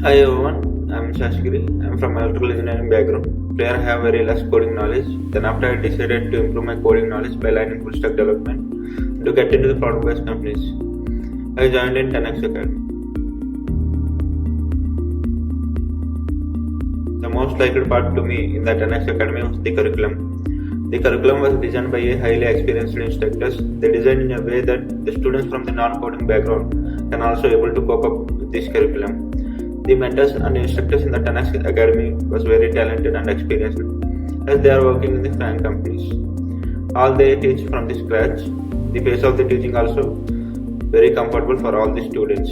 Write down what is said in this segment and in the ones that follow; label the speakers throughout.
Speaker 1: Hi everyone, I'm Seshagiri. I'm from electrical engineering background. Prior I have very less coding knowledge. Then after I decided to improve my coding knowledge by learning full stack development to get into the product-based companies. I joined in 10x Academy. The most liked part to me in the 10x Academy was the curriculum. The curriculum was designed by a highly experienced instructors. They designed in a way that the students from the non-coding background can also able to cope up with this curriculum. The mentors and instructors in the 10x Academy was very talented and experienced as they are working in the FANG companies. All they teach from the scratch. The pace of the teaching also very comfortable for all the students.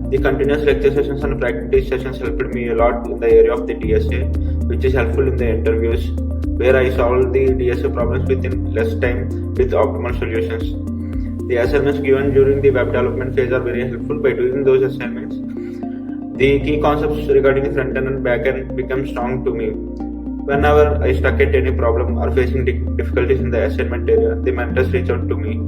Speaker 1: The continuous lecture sessions and practice sessions helped me a lot in the area of the DSA, which is helpful in the interviews where I solved the DSA problems within less time with optimal solutions. The assignments given during the web development phase are very helpful. By doing those assignments, the key concepts regarding the front end and back end become strong to me. Whenever I stuck at any problem or facing difficulties in the assignment area, the mentors reach out to me.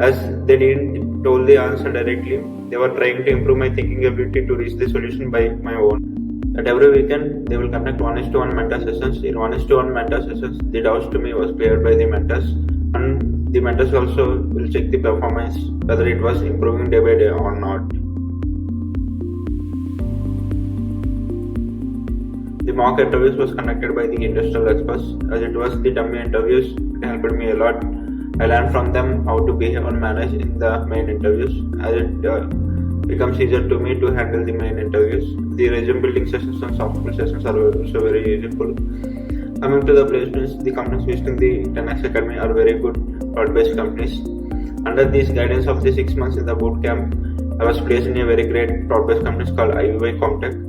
Speaker 1: As they didn't told the answer directly, they were trying to improve my thinking ability to reach the solution by my own. At every weekend, they will conduct 1:1 mentor sessions. In 1:1 mentor sessions, the doubts to me was cleared by the mentors, and the mentors also will check the performance, whether it was improving day by day or not. The mock interviews was conducted by the industrial experts. As it was the dummy interviews, it helped me a lot. I learned from them how to behave and manage in the main interviews, as it becomes easier to me to handle the main interviews. The resume building sessions and soft skill sessions are also very useful. Coming to the placements, the companies visiting the 10x Academy are very good product-based companies. Under this guidance of the 6 months in the bootcamp, I was placed in a very great product-based company called IVY Comptech.